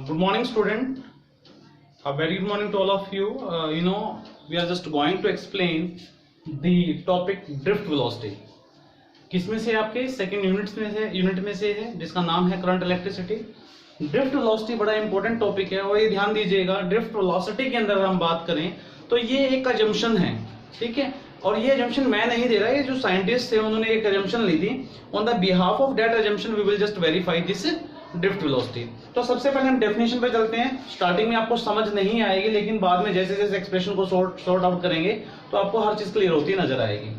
Good morning, student. A very good morning to all of you. We are just going to explain the topic drift velocity. किसमें से आपके second unit में से है जिसका नाम है करंट इलेक्ट्रिसिटी. ड्रिफ्ट वेलोसिटी बड़ा इंपॉर्टेंट टॉपिक है और ये ध्यान दीजिएगा. ड्रिफ्ट वेलोसिटी के अंदर हम बात करें तो ये एक अजम्पशन है, ठीक है. और ये अजम्पशन मैं नहीं दे रहा, ये जो साइंटिस्ट थे उन्होंने एक अजम्पशन ली थी. On the behalf of that assumption we will just verify this drift velocity. तो सबसे पहले हम डेफिनेशन पे चलते हैं. स्टार्टिंग में आपको समझ नहीं आएगी, लेकिन बाद में जैसे जैसे एक्सप्रेशन को सॉर्ट आउट करेंगे तो आपको हर चीज क्लियर होती नजर आएगी.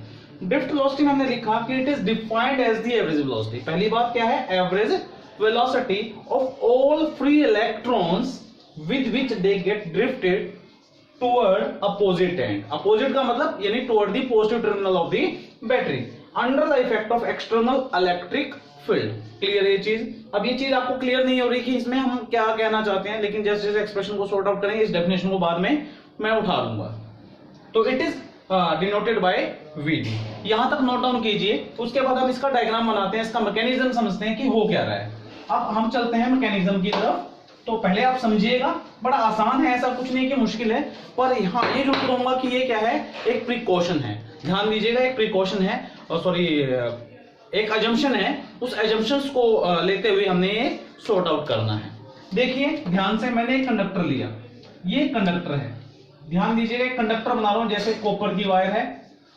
ड्रिफ्ट वेलोसिटी में हमने लिखा कि it is defined as the average velocity. पहली बात क्या है? Average velocity of all free electrons with which they get drifted toward opposite end. Opposite का मतलब यानी toward the positive terminal of the battery under the effect of external electric field. Clear ये चीज? अब ये चीज आपको क्लियर नहीं हो रही कि इसमें हम क्या कहना चाहते हैं, लेकिन जैसे जैसे एक्सप्रेशन को सॉर्ट आउट करेंगे इस डेफिनेशन को बाद में मैं उठा लूंगा. तो it is denoted by VD. यहां तक नोट डाउन कीजिए. उसके बाद हम इसका डायग्राम बनाते हैं, इसका मैकेनिज्म समझते हैं कि हो क्या रहा है. अब हम चलते हैं मैकेनिज्म की तरफ. तो पहले आप समझिएगा, बड़ा आसान है, ऐसा कुछ नहीं कि मुश्किल है. पर हाँ ये जो कहूंगा कि ये क्या है, एक प्रिकॉशन है. ध्यान दीजिएगा, एक प्रिकॉशन है, सॉरी एक अजम्पशन है. उस अजम्पशंस को लेते हुए हमने ये सॉर्ट आउट करना है. देखिए ध्यान से, मैंने एक कंडक्टर लिया, ये कंडक्टर है. ध्यान दीजिएगा, एक कंडक्टर बना रहा हूं, जैसे कॉपर की वायर है.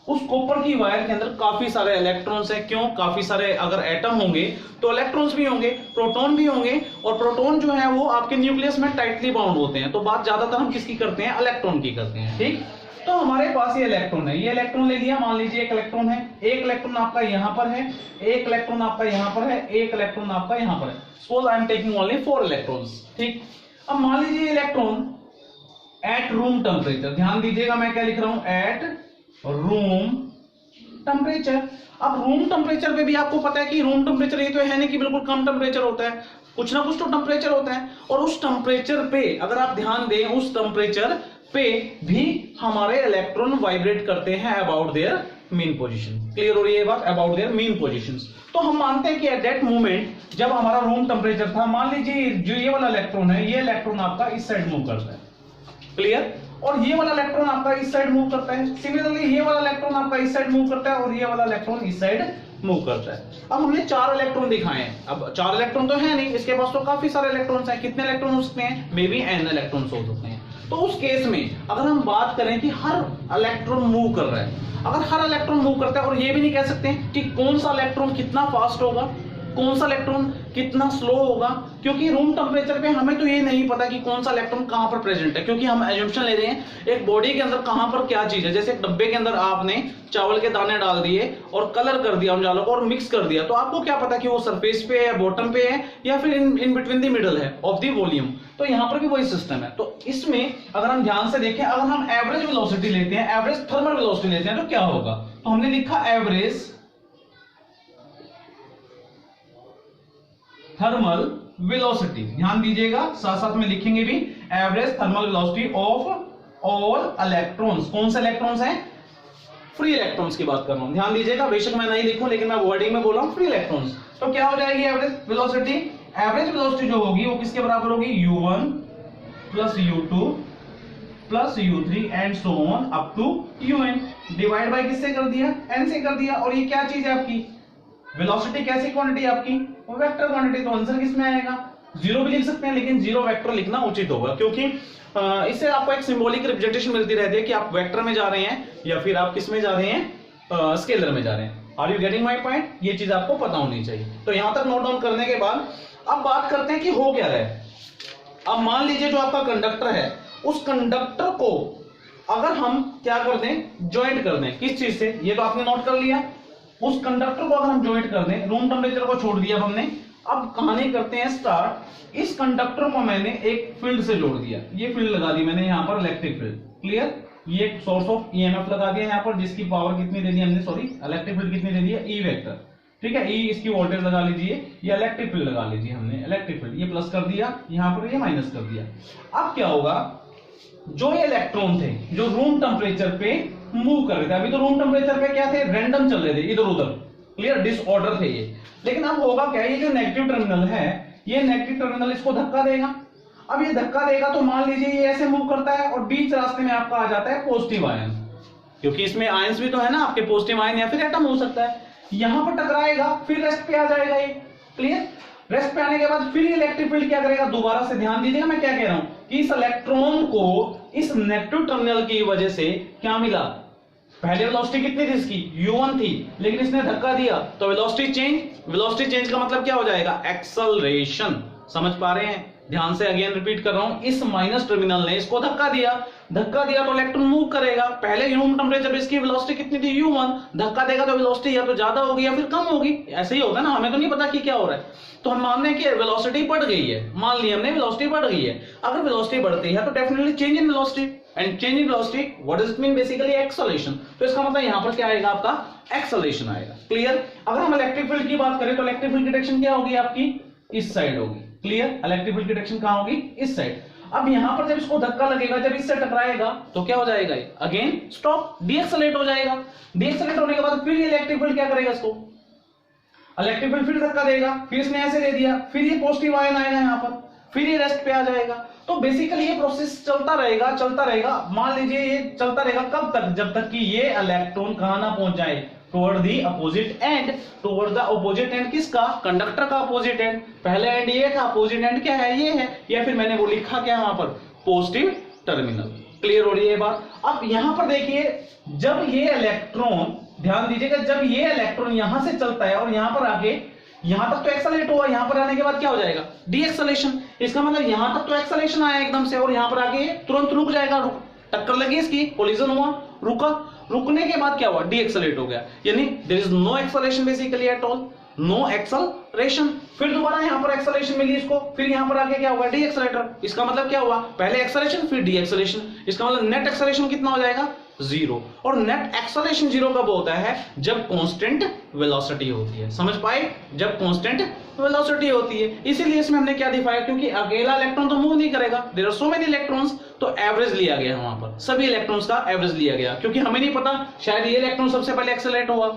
उस कॉपर की वायर के अंदर काफी सारे इलेक्ट्रॉन्स हैं. क्यों? काफी सारे अगर एटम होंगे तो इलेक्ट्रॉन्स भी होंगे, प्रोटॉन भी होंगे. और प्रोटॉन जो है वो आपके न्यूक्लियस में टाइटली बाउंड होते हैं. तो बात ज्यादातर हम किसकी करते हैं? इलेक्ट्रॉन की करते हैं, ठीक. तो हमारे पास ये इलेक्ट्रॉन है, ये इलेक्ट्रॉन ले लिया. मान लीजिए एक इलेक्ट्रॉन है, एक इलेक्ट्रॉन आपका यहां पर है, एक इलेक्ट्रॉन आपका यहां पर है, एक इलेक्ट्रॉन आपका यहां पर है. Suppose I am taking only 4 electrons, ठीक. अब मान लीजिए इलेक्ट्रॉन एट रूम टेम्परेचर. ध्यान दीजिएगा मैं क्या लिख रहा हूं, एट रूम टेम्परेचर. अब रूम टेम्परेचर पे भी आपको पता है कि रूम टेम्परेचर ये तो है नहीं कि बिल्कुल कम टेम्परेचर होता है, कुछ ना कुछ तो टेम्परेचर होता है. और उस टेम्परेचर पे अगर आप ध्यान दें, उस टेम्परेचर पे भी हमारे इलेक्ट्रॉन वाइब्रेट करते हैं about their mean position. Clear हो रही है बात? About their mean positions. तो हम मानते हैं कि एट दैट मोमेंट जब हमारा रूम टेम्परेचर था, मान लीजिए जो ये वाला इलेक्ट्रॉन है, ये इलेक्ट्रॉन आपका इस साइड मूव करता है. क्लियर? और ये वाला इलेक्ट्रॉन आपका इस साइड मूव करता है. सिमिलरली ये वाला इलेक्ट्रॉन आपका इस साइड मूव करता है और ये वाला इलेक्ट्रॉन इस साइड मूव करता है. अब हमने 4 इलेक्ट्रॉन दिखाए हैं. अब 4 इलेक्ट्रॉन तो है नहीं, इसके पास तो काफी सारे इलेक्ट्रॉन्स हैं. कितने इलेक्ट्रॉन हो सकते हैं? मे बी n इलेक्ट्रॉन्स हो सकते हैं. तो उस केस में अगर हम बात करें कि हर इलेक्ट्रॉन मूव कर रहा है, अगर हर इलेक्ट्रॉन मूव करता है, और ये भी नहीं कह सकते कि कौन सा इलेक्ट्रॉन कितना फास्ट होगा, कौन सा इलेक्ट्रॉन कितना स्लो होगा, क्योंकि रूम टेम्परेचर पे हमें तो ये नहीं पता कि कौन सा इलेक्ट्रॉन कहां पर प्रेजेंट है. क्योंकि हम एजम्पशन ले रहे हैं एक बॉडी के अंदर कहां पर क्या चीज है. जैसे एक डब्बे के अंदर आपने चावल के दाने डाल दिए और कलर कर दिया उन जालों को और मिक्स कर दिया, तो आपको क्या पता कि वो सरफेस पे है, बॉटम पे है, या फिर इन बिटवीन द मिडल है ऑफ द वॉल्यूम. तो यहां पर भी वही सिस्टम है. तो इसमें अगर हम ध्यान से देखें, अगर हम एवरेज वेलोसिटी लेते हैं, एवरेज थर्मल वेलोसिटी लेते हैं, तो क्या होगा? तो हमने लिखा एवरेज थर्मल वेलोसिटी. ध्यान दीजिएगा, साथ साथ में लिखेंगे भी, average thermal velocity of all electrons. कौन से इलेक्ट्रॉन्स हैं? फ्री इलेक्ट्रॉन्स की बात कर रहा हूं. ध्यान दीजिएगा, बेशक मैं नहीं लिखूं, लेकिन मैं वर्डिंग में बोल रहा हूं फ्री इलेक्ट्रॉन्स. तो क्या हो जाएगी एवरेज वेलोसिटी? एवरेज वेलोसिटी जो होगी वो किसके बराबर होगी? U1 plus U2 plus U3 and so on up to UN. Divide by किससे कर दिया? n से कर दिया. और ये क्या चीज है आपकी? वेलोसिटी कैसी क्वांटिटी आपकी? Vector quantity. तो आंसर किसमें आएगा? 0 भी लिख सकते हैं, लेकिन 0 वेक्टर लिखना उचित होगा, क्योंकि इससे आपको एक सिंबॉलिक रिप्रेजेंटेशन मिलती रहती है कि आप वेक्टर में जा रहे हैं या फिर आप किस में जा रहे हैं, स्केलर में जा रहे हैं. Are you getting my point? ये चीज आपको पता होनी चाहिए. तो यहां तक नोट डाउन करने के बाद अब बात करते हैं कि हो क्या रहा है. अब मान लीजिए जो आपका कंडक्टर है, उस कंडक्टर को अगर हम क्या कर दें, ज्वाइंट कर दें. किस चीज से? ये तो आपने नोट कर लिया. उस कंडक्टर को अगर हम ज्वाइंट कर दें, रूम टेम्परेचर को छोड़ दिया हमने. अब कहानी करते हैं स्टार्ट. इस कंडक्टर को मैंने एक फील्ड से जोड़ दिया. ये फील्ड लगा दी मैंने यहां पर, इलेक्ट्रिक फील्ड. क्लियर? ये एक सोर्स ऑफ ईएमएफ लगा दिया यहां पर, जिसकी पावर कितनी दे दी हमने, सॉरी इलेक्ट्रिक फील्ड कितनी दे दी है, E वेक्टर. ठीक है, E इसकी वोल्टेज लगा लीजिए, ये इलेक्ट्रिक फील्ड लगा लीजिए हमने, इलेक्ट्रिक फील्ड. ये प्लस कर दिया यहां पर, ये माइनस कर दिया. अब क्या होगा? जो ये इलेक्ट्रॉन थे जो रूम टेम्परेचर पे मूव कर रहे थे, अभी तो रूम टेम्परेचर पे क्या थे, रैंडम चल रहे थे इधर उधर. क्लियर? डिसऑर्डर थे ये. लेकिन अब होगा क्या, ये जो नेगेटिव टर्मिनल है, ये नेगेटिव टर्मिनल इसको धक्का देगा. अब ये धक्का देगा तो मान लीजिए ये ऐसे मूव करता है और बीच रास्ते में आपका आ जाता है पॉजिटिव आयन, क्योंकि इसमें आयंस भी तो है ना आपके, पॉजिटिव आयन या फिर एटम हो सकता है। यहां पर टकराएगा, फिर रेस्ट पे आ जाएगा ये। क्लियर? रेस्ट पे आने के बाद फिर ये इलेक्ट्रिक फील्ड क्या करेगा, दोबारा से ध्यान दीजिएगा मैं क्या कह रहा हूं कि इस इलेक्ट्रॉन को इस नेगेटिव टर्मिनल की वजह से क्या मिला, पहले वेलोसिटी कितनी थी इसकी, u1 थी, लेकिन इसने धक्का दिया तो वेलोसिटी चेंज। वेलोसिटी चेंज का मतलब क्या हो जाएगा, एक्सेलरेशन। समझ पा रहे हैं? ध्यान से अगेन रिपीट कर रहा हूं, इस माइनस टर्मिनल ने इसको धक्का दिया तो इलेक्ट्रॉन मूव करेगा। पहले यूनिट टेंपरेचर पे इसकी वेलोसिटी कितनी थी, u1, धक्का देगा तो वेलोसिटी या तो ज्यादा होगी या फिर कम होगी। ऐसे ही होगा ना, हमें तो नहीं पता कि क्या हो रहा है, तो हम मान रहे हैं कि वेलोसिटी बढ़ गई है, मान लिया हमने वेलोसिटी बढ़ गई है। अगर वेलोसिटी बढ़ती है तो definitely change in velocity, and change in velocity what does it mean, basically acceleration. तो इसका मतलब यहां पर क्या आएगा, आपका एक्सेलरेशन आएगा। क्लियर? अगर हम इलेक्ट्रिक फील्ड की बात करें तो इलेक्ट्रिक फील्ड की डायरेक्शन क्या होगी, आपकी इस साइड होगी। क्लियर? इलेक्ट्रिक फील्ड की डायरेक्शन कहां होगी, इस साइड। अब यहां पर जब इसको धक्का लगेगा, जब इससे टकराएगा तो क्या हो जाएगा, अगेन स्टॉप, डीएक्सेलरेट हो जाएगा। डीएक्सेलरेट होने के बाद फिर ये इलेक्ट्रिक फील्ड क्या करेगा, इसको इलेक्ट्रिक फील्ड फिर धक्का देगा, फिर इसने ऐसे दे दिया, फिर ये पॉजिटिव आयन आएगा यहां पर, फिर ये रेस्ट पे आ जाएगा। तो बेसिकली ये प्रोसेस चलता रहेगा। मान लीजिए ये चलता रहेगा कब तक, जब तक कि ये इलेक्ट्रॉन कहां ना पहुंच जाए, toward the opposite and. Toward the opposite and किसका, कंडक्टर का अपोजिट एंड। पहले एंड ये था, अपोजिट एंड क्या है, ये है, या फिर मैंने वो लिखा क्या वहां पर, पॉजिटिव टर्मिनल। क्लियर हो रही है ये बात? अब यहां पर देखिए, जब ये इलेक्ट्रॉन, ध्यान दीजिएगा, जब ये इलेक्ट्रॉन यहां से चलता है और यहां पर आके, यहां तक तो एक्सेलरेट हुआ, यहां पर आने के बाद क्या हो जाएगा, डी एक्सेलरेशन। इसका मतलब यहां तक तो एक्सेलरेशन आया एकदम से, और यहां पर आके तुरंत रुक जाएगा, टक्कर लगी इसकी, कोलिजन हुआ, रुका, रुकने के बाद क्या हुआ, डी एक्सेलरेट हो गया। यानी there is no acceleration basically at all, no acceleration. फिर दोबारा यहां पर एक्सेलरेशन मिली इसको, फिर यहां पर आके क्या हुआ, डी एक्सेलरेटर। इसका मतलब क्या हुआ, पहले एक्सेलरेशन फिर डी एक्सेलरेशन। इसका मतलब नेट एक्सेलरेशन कितना हो जाएगा, जीरो। और नेट एक्सेलरेशन जीरो कब होता है, जब कांस्टेंट वेलोसिटी होती है। समझ पाए? जब कांस्टेंट वेलोसिटी होती है। इसीलिए इसमें हमने क्या दिखाया, क्योंकि अकेला इलेक्ट्रॉन तो मूव नहीं करेगा, there are so many electrons, तो एवरेज लिया गया वहां पर, सभी इलेक्ट्रॉन्स का एवरेज लिया गया, क्योंकि हमें नहीं पता शायद ये इलेक्ट्रॉन सबसे पहले एक्सेलरेट हुआ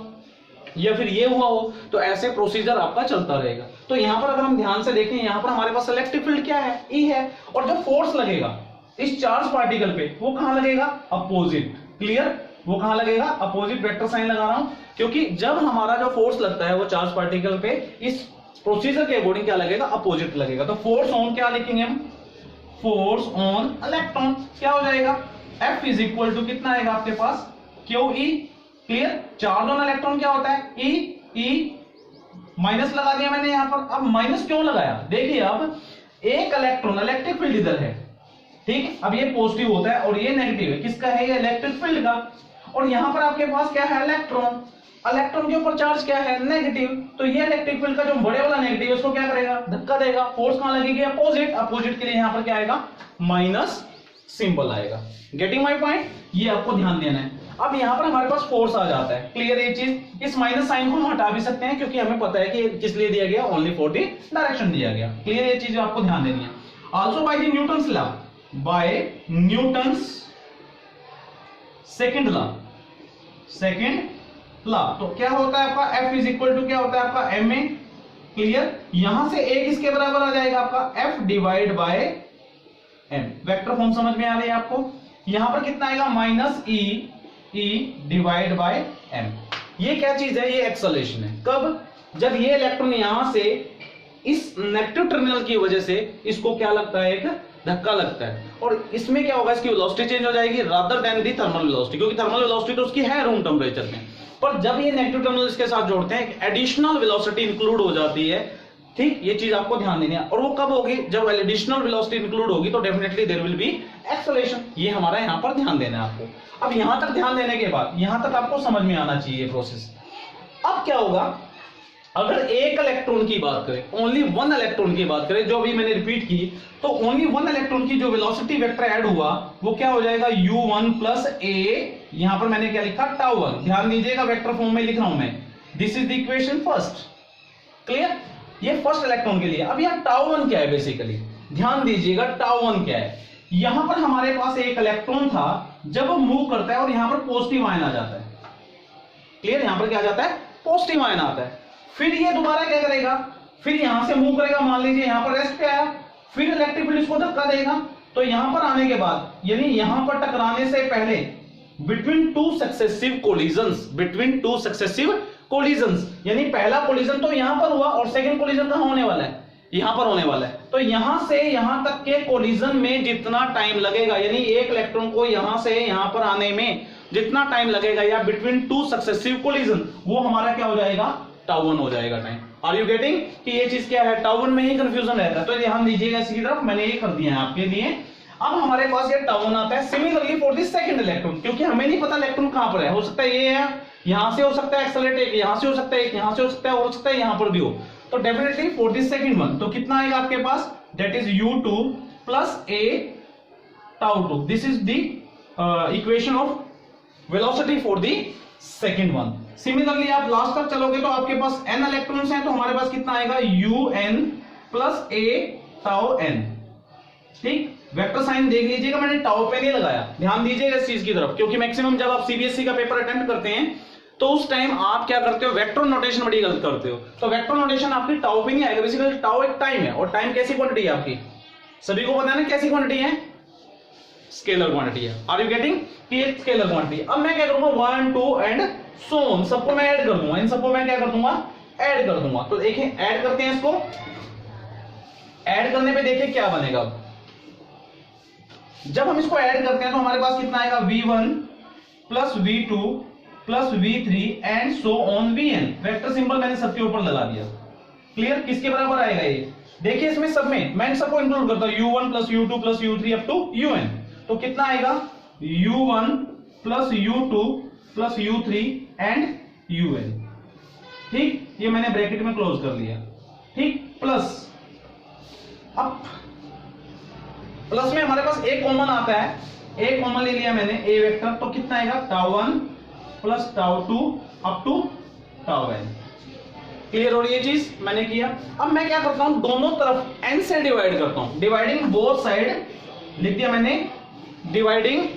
या फिर ये हुआ हो, तो ऐसे प्रोसीजर आपका चलता रहेगा। तो यहां पर अगर हम ध्यान से देखें, यहां पर हमारे पास इलेक्ट्रिक फील्ड क्या है, ई है, और जो फोर्स लगेगा इस चार्ज पार्टिकल पे, वो कहां लगेगा, अपोजिट। क्लियर? वो कहां लगेगा, अपोजिट वेक्टर साइन लगा रहा हूं, क्योंकि जब हमारा जो फोर्स लगता है वो चार्ज पार्टिकल पे, इस प्रोसीजर के अकॉर्डिंग क्या लगेगा, अपोजिट लगेगा। तो फोर्स ऑन क्या लिखेंगे हम, फोर्स ऑन इलेक्ट्रॉन क्या हो जाएगा, F इज इक्वल टू कितना आएगा आपके पास, QE। Clear? Charge on electron क्या होता है, E माइनस लगा दिया मैंने यहां पर। अब माइनस क्यों लगाया, देखिए अब एक इलेक्ट्रॉन, इलेक्ट्रिक फील्ड इधर है, ठीक, अब ये पॉजिटिव होता है और ये नेगेटिव है, किसका है, ये इलेक्ट्रिक फील्ड का। और यहां पर आपके पास क्या है, इलेक्ट्रॉन, इलेक्ट्रॉन के ऊपर चार्ज क्या है, नेगेटिव। तो ये इलेक्ट्रिक फील्ड का जो बड़े वाला नेगेटिव है उसको क्या करेगा, धक्का देगा, फोर्स कहां लगेगी, अपोजिट। अपोजिट के लिए यहां पर क्या आएगा, माइनस सिंबल आएगा। Getting my point? ये आपको ध्यान देना है। अब यहां पर हमारे पास फोर्स आ जाता है। क्लियर? ये चीज, इस माइनस साइन को हम हटा भी सकते हैं, क्योंकि हमें पता है कि किस लिए दिया गया, ओनली फॉर द डायरेक्शन दिया गया। क्लियर? ये चीज आपको ध्यान देनी है। Also by the Newton's law, by Newton's second law, तो क्या होता है आपका, F इज इक्वल टू क्या होता है आपका, ma। क्लियर? यहां से एक इसके बराबर आ जाएगा आपका F divide by m। Vector form समझ में आ रही है आपको? यहां पर कितना आएगा, minus E divide by m। ये क्या चीज है, ये एक्सेलरेशन है। कब, जब ये इलेक्ट्रॉन यहां से इस नेगेटिव टर्मिनल की वजह से इसको क्या लगता है, एक धक्का लगता है, और इसमें क्या होगा, इसकी वेलोसिटी चेंज हो जाएगी रादर देन दी थर्मल वेलोसिटी, क्योंकि थर्मल वेलोसिटी तो उसकी है रूम टेंपरेचर में, पर जब ये नेगेटिव टर्मिनल इसके साथ जोड़ते हैं, एक एडिशनल वेलोसिटी इंक्लूड हो जाती है। ठीक, ये चीज आपको ध्यान देनी है। और वो कब होगी, जब एडिशनल वेलोसिटी इंक्लूड होगी, तो definitely there will be acceleration. ये हमारा यहाँ पर ध्यान देना है आपको। अब यहां तक ध्यान देने के बाद यहां तक आपको समझ में आना चाहिए प्रोसेस। अब क्या होगा, अगर एक इलेक्ट्रॉन की बात करें, ओनली वन इलेक्ट्रॉन की बात करें, जो अभी मैंने रिपीट की, तो ओनली वन इलेक्ट्रॉन की जो वेलोसिटी वेक्टर ऐड हुआ वो क्या हो जाएगा, u1 प्लस a, यहां पर मैंने क्या लिखा, τ1। ध्यान दीजिएगा, वेक्टर फॉर्म में लिख रहा हूं मैं, this is the equation first. Clear? ये फर्स्ट इलेक्ट्रॉन के लिए। अब यहां τ1 क्या है बेसिकली, ध्यान दीजिएगा τ1 क्या है। यहां पर हमारे पास एक इलेक्ट्रॉन था, जब वो मूव करता है और यहां पर पॉजिटिव आयन आ जाता है। क्लियर? यहां पर क्या आ जाता है, पॉजिटिव आयन आता है। फिर ये दोबारा क्या करेगा, फिर यहां से मूव करेगा, मान लीजिए यहां पर रेस्ट पे आया, फिर इलेक्ट्रिक फील्ड इसको धक्का देगा, तो यहां पर आने के बाद यानी यहां पर टकराने से पहले बिटवीन टू सक्सेसिव कोलिजन्स यानी पहला कोलिजन तो यहां पर हुआ और सेकंड कोलिजन कहां होने वाला है, यहां पर होने वाला है। तो यहां से यहां तक के कोलिजन में जितना टाइम लगेगा यानी एक इलेक्ट्रॉन को यहां से यहां पर आने में जितना टाइम लगेगा या बिटवीन टू सक्सेसिव कोलिजन, वो हमारा क्या हो जाएगा, τ1 हो जाएगा टाइम। आर यू गेटिंग कि ये चीज क्या है, τ1 में ही कंफ्यूजन रहता है। तो ध्यान दीजिएगा इसकी तरफ, मैंने ये कर दिया है आपके लिए। अब हमारे पास ये τ1 आता है similarly for the second electron, क्योंकि हमें नहीं पता इलेक्ट्रॉन कहां पर है, हो सकता है ये है, यहां से हो सकता है एक्सेलरेट, एक यहां से हो सकता है, एक यहां से हो सकता है, हो सकता है यहां पर भी हो। तो definitely for the second one तो कितना आएगा आपके पास, that is u2 plus a τ2। This is the equation of velocity for the second one. Similarly आप लास्ट तक चलोगे तो आपके पास n इलेक्ट्रॉन्स हैं, तो हमारे पास कितना आएगा, un प्लस a τn। ठीक, वेक्टर साइन देख लीजिएगा, मैंने टाउ पे नहीं लगाया, ध्यान दीजिएगा इस चीज की तरफ, क्योंकि मैक्सिमम जब आप सीबीएसई का पेपर अटेम्प्ट करते हैं तो उस टाइम आप क्या करते हो, वेक्टर नोटेशन बड़ी गलत करते हो। तो वेक्टर नोटेशन आपकी टाउ पे नहीं आएगा, बेसिकली टाउ एक टाइम है, और टाइम कैसी क्वांटिटी है आपकी, सभी को पता है ना कैसी क्वांटिटी है, स्केलर क्वांटिटी है। आर यू गेटिंग कि एक स्केलर क्वांटिटी। अब मैं क्या करूंगा, 1 2 एंड सो ऑन, सबको मैं ऐड कर दूंगा, इन सबको मैं क्या कर दूंगा, ऐड कर दूंगा। तो देखिए ऐड करते हैं इसको, ऐड करने पे देखिए क्या बनेगा। जब हम इसको ऐड करते हैं तो हमारे पास कितना आएगा, v1 plus v2 plus v3 and so on vn। Vector symbol मैंने सबके ऊपर लगा दिया। क्लियर, किसके बराबर आएगा ये, देखिए इसमें सब में मैं सबको इंक्लूड करता हूं, u1 plus u2 plus u3 up to un। तो कितना आएगा, u1 plus u2 plus u3 and un। ठीक, ये मैंने ब्रैकेट में क्लोज कर लिया। ठीक, प्लस अब प्लस में हमारे पास एक कॉमन आता है, एक कॉमन ले लिया मैंने a वेक्टर, तो कितना आएगा, τ1 plus τ2 up to τn। Clear हो रही है चीज, मैंने किया। अब मैं क्या करता हूं, दोनों तरफ n से डिवाइड करता हूं, डिवाइडिंग बोथ साइड लिख दिया मैंने, dividing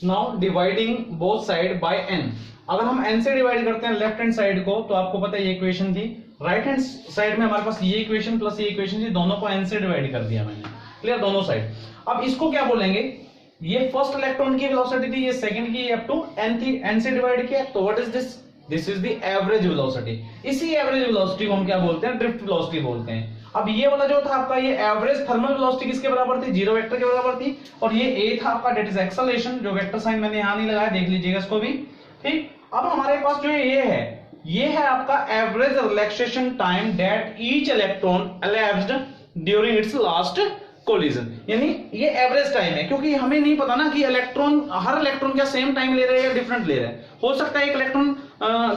now dividing both side by n। अगर हम n से डिवाइड करते हैं लेफ्ट हैंड साइड को, तो आपको पता है ये इक्वेशन थी, राइट हैंड साइड में हमारे पास ये इक्वेशन प्लस ये इक्वेशन थी, दोनों को n से डिवाइड कर दिया मैंने। क्लियर, दोनों साइड। अब इसको क्या बोलेंगे, ये फर्स्ट इलेक्ट्रॉन की वेलोसिटी थी, ये सेकंड की अप टू n थी, n से डिवाइड किया, तो what is this, this is the average velocity. इसी एवरेज वेलोसिटी को हम क्या बोलते हैं, ड्रिफ्ट वेलोसिटी बोलते हैं। अब ये वाला जो था आपका, ये एवरेज थर्मल वेलोसिटी किसके बराबर थी, जीरो वेक्टर के बराबर थी, और ये a था आपका, दैट इज एक्सेलरेशन, जो वेक्टर साइन मैंने यहां नहीं लगाया, देख लीजिएगा इसको भी। ठीक, अब हमारे पास जो ये है आपका average relaxation time that each electron elapsed during its last collision, यानी ये एवरेज टाइम है, क्योंकि हमें नहीं पता ना कि इलेक्ट्रॉन, हर इलेक्ट्रॉन क्या सेम टाइम ले रहे हैं या डिफरेंट ले रहे हैं। हो सकता है एक इलेक्ट्रॉन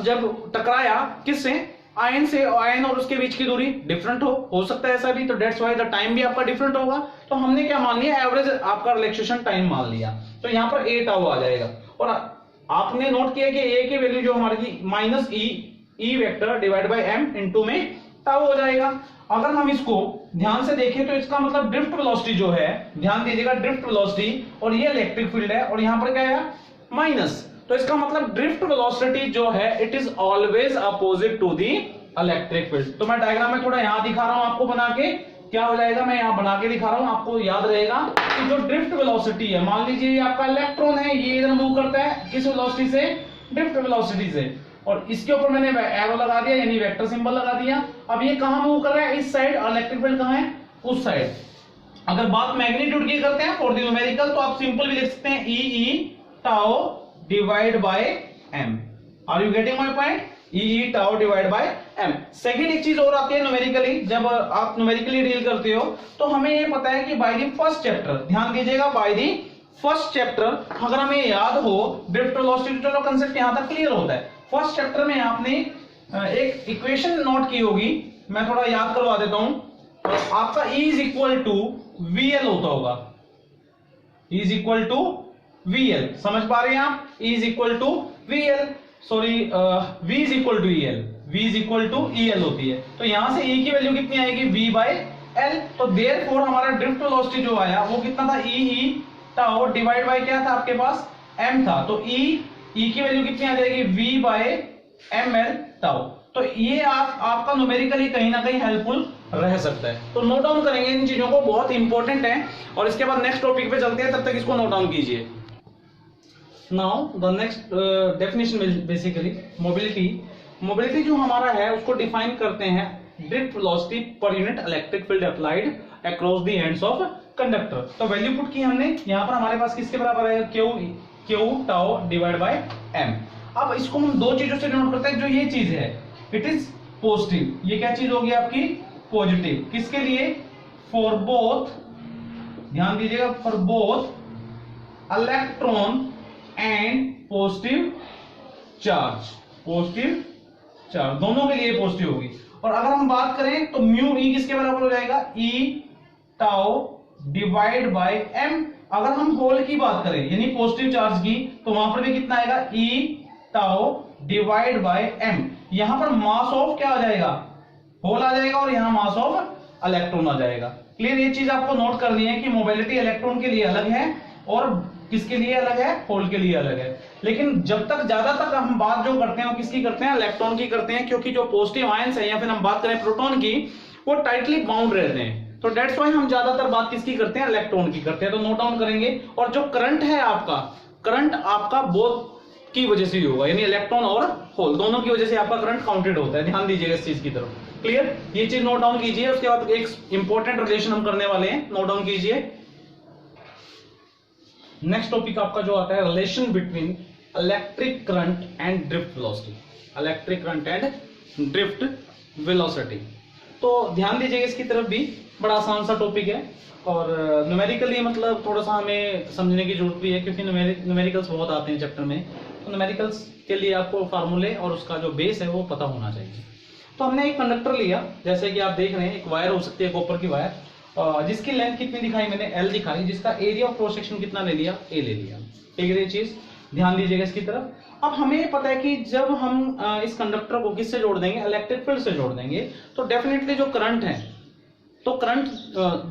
जब टकराया किससे, आयन से, आयन और उसके बीच की दूरी डिफरेंट हो सकता है ऐसा भी, तो दैट्स व्हाई द टाइम भी आपका डिफरेंट होगा। तो हमने क्या मान लिया, एवरेज आपका रिलैक्सेशन टाइम मान लिया, तो यहाँ पर a टाउ आ जाएगा। और आपने नोट किया कि a की वैल्यू जो हमारी थी minus E vector divide by m into में टाउ हो जाएगा। अगर हम इसको ध्यान से देखें तो इसका मतलब ड्रिफ्ट वेलोसिटी जो है, ध्यान दीजिएगा, ड्रिफ्ट वेलोसिटी, और ये इलेक्ट्रिक फील्ड है, और यहां पर क्या है, माइनस, तो इसका मतलब ड्रिफ्ट वेलोसिटी जो है it is always opposite to the electric field. तो मैं डायग्राम में थोड़ा यहां दिखा रहा हूं आपको बना के, क्या हो जाएगा, मैं यहां बना के दिखा रहा हूं, आपको याद रहेगा कि जो ड्रिफ्ट वेलोसिटी है, मान लीजिए ये आपका इलेक्ट्रॉन है, ये इधर मूव करता है किस वेलोसिटी से, ड्रिफ्ट वेलोसिटी से, और इसके ऊपर मैंने एरो लगा दिया, यानी वेक्टर सिंबल लगा दिया। अब ये कहां मूव कर रहा है, इस साइड, और इलेक्ट्रिक फील्ड कहां है, उस साइड। अगर बात मैग्नीट्यूड की करते हैं फॉर द न्यूमेरिकल, तो आप सिंपल भी लिख सकते हैं E tau divide by m। Are you getting my point, E tau divide by m। Second एक चीज और आती है न्यूमेरिकली, जब आप न्यूमेरिकली डील करते हो तो हमें ये पता है कि बाय द फर्स्ट चैप्टर, ध्यान दीजिएगा, बाय द फर्स्ट चैप्टर अगर हमें याद हो ड्रिफ्ट वेलोसिटी, चलो कंसेप्ट यहां तक क्लियर होता है। फर्स्ट चैप्टर में आपने एक इक्वेशन नोट की होगी, मैं थोड़ा याद करवा देता हूं, आपका E is equal to VL होता होगा, E is equal to VL, समझ पा रहे हैं आप, E is equal to VL, sorry V is equal to EL, V is equal to EL होती है। तो यहां से E की वैल्यू कितनी आएगी, V बाय L। तो देयरफॉर हमारा ड्रिफ्ट वेलोसिटी जो आया वो कितना था, E टाउ डिवाइड बाय क्या था आपके पास, M था, तो E की वैल्यू कितनी आ जाएगी, V बाय ML टाउ। तो ये आपका न्यूमेरिकली कहीं ना कहीं हेल्पफुल रह सकता है। तो नोट डाउन करेंगे इन चीजों को, बहुत इंपॉर्टेंट है। और इसके बाद नेक्स्ट टॉपिक पे चलते हैं, तब तक इसको नोट डाउन कीजिए। Now the next definition basically mobility जो हमारा है उसको डिफाइन करते हैं drift velocity per unit electric field applied across the ends of conductor. तो वैल्यू पुट की हमने, यहाँ पर हमारे पास किसके बराबर है, Q tau divide by M. अब इसको हम दो चीजों से नोट करते हैं। जो ये चीज है इट इज पॉजिटिव, ये क्या चीज होगी आपकी, पॉजिटिव। किसके लिए, फॉर बोथ, ध्यान दीजिएगा, for both electron and positive charge, positive charge दोनों के लिए पॉजिटिव होगी। और अगर हम बात करें तो म्यू ई किसके बराबर हो जाएगा, ई टाउ डिवाइड बाय एम। अगर हम होल की बात करें यानी पॉजिटिव चार्ज की, तो वहां पर भी कितना आएगा, ई टाउ डिवाइड बाय एम। यहां पर मास ऑफ क्या आ जाएगा, होल आ जाएगा, और यहां मास ऑफ इलेक्ट्रॉन आ जाएगा। क्लियर, ये चीज आपको नोट करनी है कि मोबिलिटी इलेक्ट्रॉन के लिए अलग है और किसके लिए अलग है, होल के लिए अलग है। लेकिन जब तक ज्यादातर हम बात जो करते हैं वो किसकी करते हैं, इलेक्ट्रॉन की करते हैं, क्योंकि जो पॉजिटिव आयंस है या फिर हम बात करें प्रोटॉन की, वो टाइटली बाउंड रहते हैं। तो डेट्स वाई हम ज्यादातर बात किसकी करते हैं, इलेक्ट्रॉन की करते हैं। तो नोट डाउन करेंगे। और जो करंट है आपका, करंट आपका बोथ की वजह से ही होगा, यानी इलेक्ट्रॉन और होल दोनों की वजह से आपका करंट काउंटेड होता है। ध्यान दीजिएगा इस चीज की तरफ। क्लियर, ये चीज नोट डाउन कीजिए। उसके बाद एक इंपॉर्टेंट रिलेशन हम करने वाले हैं, नोट डाउन कीजिए। नेक्स्ट टॉपिक आपका जो आता है, relation between electric current and drift velocity, electric current and drift velocity. तो ध्यान दीजिएगा इसकी तरफ भी, बड़ा आसान सा टॉपिक है और न्यूमेरिकली मतलब थोड़ा सा हमें समझने की जरूरत भी है, क्योंकि न्यूमेरिकल्स बहुत आते हैं चैप्टर में। तो न्यूमेरिकल्स के लिए आपको फार्मूले और उसका जो बेस है वो पता होना चाहिए। तो हमने एक कंडक्टर लिया, जैसे कि आप देख रहे हैं, एक वायर हो सकती है कॉपर की वायर, जिसकी लेंथ कितनी दिखाई मैंने, एल दिखाई, जिसका एरिया ऑफ क्रॉस सेक्शन कितना ले लिया, ए ले लिया। ठीक है, ये चीज ध्यान दीजिएगा इसकी तरफ। अब हमें पता है कि जब हम इस कंडक्टर को किससे जोड़ देंगे, इलेक्ट्रिक फील्ड से जोड़ देंगे, तो डेफिनेटली जो करंट है, तो करंट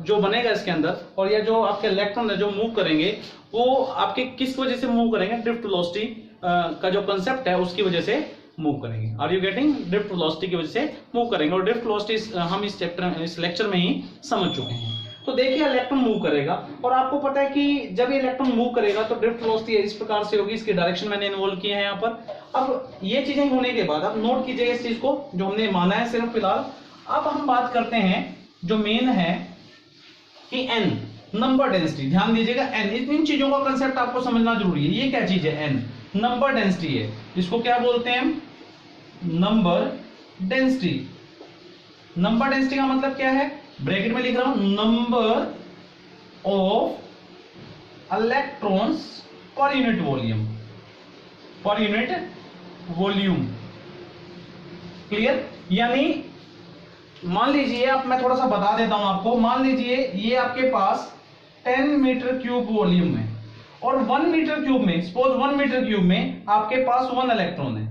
जो बनेगा इसके अंदर, और या जो आपके इलेक्ट्रॉन है जो मूव करेंगे, वो आपके किस वजह से मूव करेंगे, ड्रिफ्ट वेलोसिटी का जो कंसेप्ट है उसकी वजह से मूव करेंगे। Are you getting, drift velocity की वजह से मूव करेंगे। और ड्रिफ्ट वेलोसिटी हम इस चैप्टर, इस लेक्चर में ही समझ चुके हैं। तो देखिए इलेक्ट्रॉन मूव करेगा, और आपको पता है कि जब ये इलेक्ट्रॉन मूव करेगा तो ड्रिफ्ट वेलोसिटी इस प्रकार से होगी। इसकी डायरेक्शन मैंने इन्वॉल्व किया है यहाँ पर। अब ये चीजें होने के बाद आप नोट कीजिएगा इस चीज को, जो हमने माना है सिर्फ फिलहाल। अब हम बात करते हैं जो मेन है कि एन, नंबर डेंसिटी। ध्यान दीजिएगा, एन, इन चीजों का कंसेप्ट आपको समझना जरूरी है। ये क्या चीज है, एन नंबर डेंसिटी है। इसको क्या बोलते हैं, नंबर डेंसिटी। नंबर डेंसिटी का मतलब क्या है, ब्रैकेट में लिख रहा हूं, number of electrons per unit volume, per unit volume. Clear, यानी मान लीजिए, अब मैं थोड़ा सा बता देता हूं आपको। मान लीजिए ये आपके पास 10 मीटर क्यूब वॉल्यूम है, और 1 मीटर क्यूब में, सपोज 1 मीटर क्यूब में आपके पास 1 इलेक्ट्रॉन है।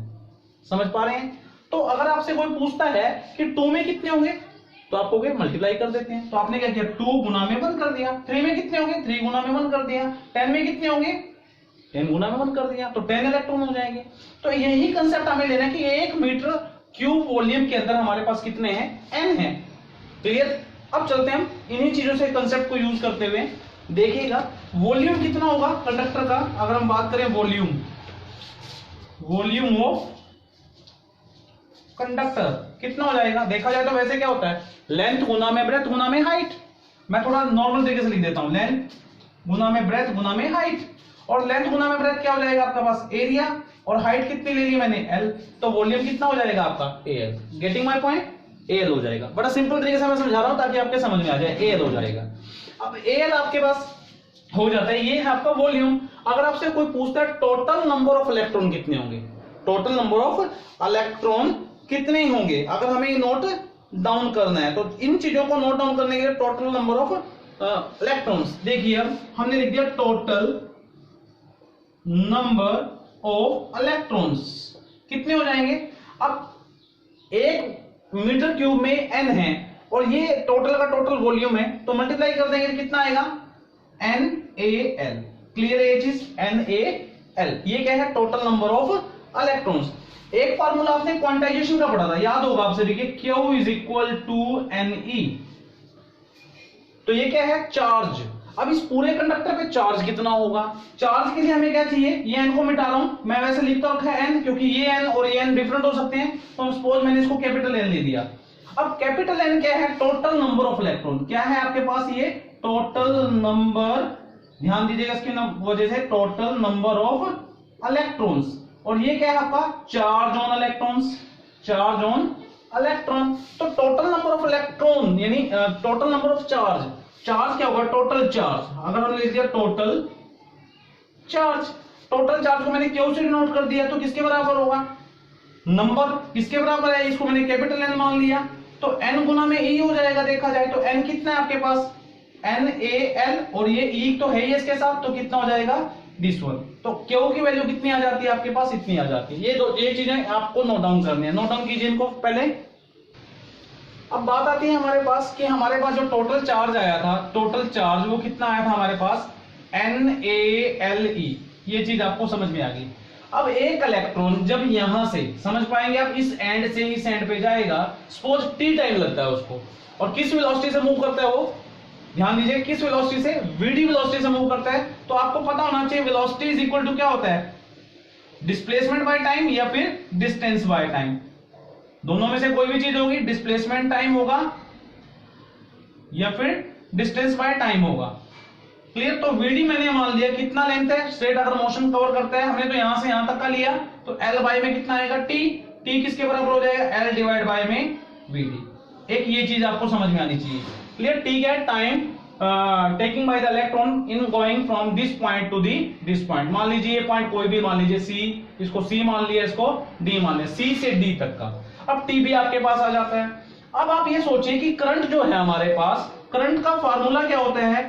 समझ पा रहे हैं? तो अगर आपसे कोई पूछता है कि 2 में कितने होंगे, तो आप कहोगे मल्टीप्लाई कर देते हैं। तो आपने क्या किया, 2 गुना में 1 कर दिया। 3 में कितने होंगे, 3 गुना में 1 कर दिया। 10 में कितने होंगे, 10 गुना में 1 कर दिया, तो 10 इलेक्ट्रॉन हो जाएंगे। तो यही कंसेप्ट हमें लेना है कि 1 मीटर क्यूब वॉल्यूम के अंदर हमारे पास कितने हैं, n है। क्लियर, अब चलते हैं हम इन्हीं चीजों से कंसेप्ट को यूज करते हुए। देखिएगा वॉल्यूम कितना होगा कंडक्टर का, अगर हम बात करें वॉल्यूम, वॉल्यूम ऑफ कंडक्टर कितना हो जाएगा। देखा जाए तो वैसे क्या होता है, लेंथ गुना में ब्रेथ गुना में हाइट। मैं थोड़ा नॉर्मल तरीके से लिख देता हूं, लेंथ गुना में ब्रेथ गुना में हाइट। और लेंथ गुना में ब्रेथ क्या हो जाएगा आपका पास, एरिया, और हाइट कितनी ले ली मैंने, एल। तो वॉल्यूम कितना हो जाएगा आपका, L. Getting my point, L हो जाएगा। बड़ा सिंपल तरीके से मैं समझा रहा हूं ताकि आपके समझ में आ जाए, एल हो जाएगा। अब एल आपके पास हो जाता है, ये है आपका वॉल्यूम। अगर आपसे कोई पूछता है टोटल नंबर ऑफ इलेक्ट्रॉन कितने होंगे, टोटल नंबर ऑफ इलेक्ट्रॉन कितने होंगे, अगर हमें ये नोट डाउन करना है, तो इन चीजों को नोट डाउन करने के लिए टोटल नंबर ऑफ इलेक्ट्रॉन्स। देखिए अब हमने लिख दिया टोटल नंबर ऑफ इलेक्ट्रॉन्स कितने हो जाएंगे। अब 1 मीटर क्यूब में n है, और ये टोटल का टोटल वॉल्यूम है, तो मल्टीप्लाई कर देंगे कितना आएगा, NaL। क्लियर है ये चीज, NaL। ये क्या है, टोटल नंबर ऑफ इलेक्ट्रॉन्स। एक फार्मूला आपने क्वांटाइजेशन का पढ़ा था, याद होगा आपसे, देखिए Q is equal to NE। तो ये क्या है, चार्ज। अब इस पूरे कंडक्टर पे चार्ज कितना होगा, चार्ज के लिए हमें क्या चाहिए, ये n को मिटा रहा हूं मैं, वैसे लिखता रखा है n, क्योंकि ये n और ये n डिफरेंट हो सकते हैं, तो सपोज मैंने इसको कैपिटल N ले दिया। अब कैपिटल N क्या है, टोटल नंबर ऑफ इलेक्ट्रॉन, क्या है आपके पास, ये टोटल नंबर, ध्यान दीजिएगा इसकी वजह से, टोटल नंबर ऑफ इलेक्ट्रॉन्स, और ये क्या है आपका, charge on electrons, charge on electron. तो टोटल नंबर ऑफ इलेक्ट्रॉन यानी total number of charge, charge क्या होगा, टोटल चार्ज, अगर हमने लिख दिया टोटल चार्ज, टोटल चार्ज को मैंने क्यू से डिनोट कर दिया, तो किसके बराबर होगा, नंबर किसके बराबर है, इसको मैंने कैपिटल N मान लिया, तो n गुना में e हो जाएगा, देखा जाए तो n कितना है आपके पास, NaL, और ये e तो है ही इसके साथ, तो कितना हो जाएगा, दिस वन। तो Q की वैल्यू कितनी आ जाती है आपके पास, इतनी आ जाती है। ये चीजें आपको नोट डाउन करनी है, नोट डाउन कीजिए इनको पहले। अब बात आती है हमारे पास कि हमारे पास जो टोटल चार्ज आया था, टोटल चार्ज वो कितना आया था हमारे पास, NaLe, ये चीज आपको समझ में आ गई। अब एक इलेक्ट्रॉन जब यहां से, समझ पाएंगे आप, इस एंड से इस एंड पे जाएगा, सपोज t टाइम लगता है उसको, और किस वेलोसिटी से मूव करता है वो, ध्यान दीजिए, किस वेलोसिटी से, vd वेलोसिटी से मूव करता है। तो आपको पता होना चाहिए वेलोसिटी इज इक्वल टू क्या होता है, डिस्प्लेसमेंट बाय टाइम या फिर डिस्टेंस बाय टाइम, दोनों में से कोई भी चीज होगी, डिस्प्लेसमेंट टाइम होगा या फिर डिस्टेंस बाय टाइम होगा, क्लियर। तो vd मैंने मान लिया कितना लेंथ है, स्ट्रेट अगर मोशन कवर करता है, हमने तो यहां से यहां तक का लिया, तो L बाय में कितना आएगा, t किसके बराबर हो जाएगा, L डिवाइड बाय में vd। एक ये चीज आपको समझ में आनी चाहिए, क्लियर। t क्या है, time taking by the electron in going from this point two this point. मान लीजिए ये पॉइंट कोई भी मान लीजिए c, इसको c मान लिया, इसको d मान लिया, c से d तक का। अब t भी आपके पास आ जाता है। अब आप ये सोचिए कि करंट जो है हमारे पास, करंट का फार्मूला क्या होता है,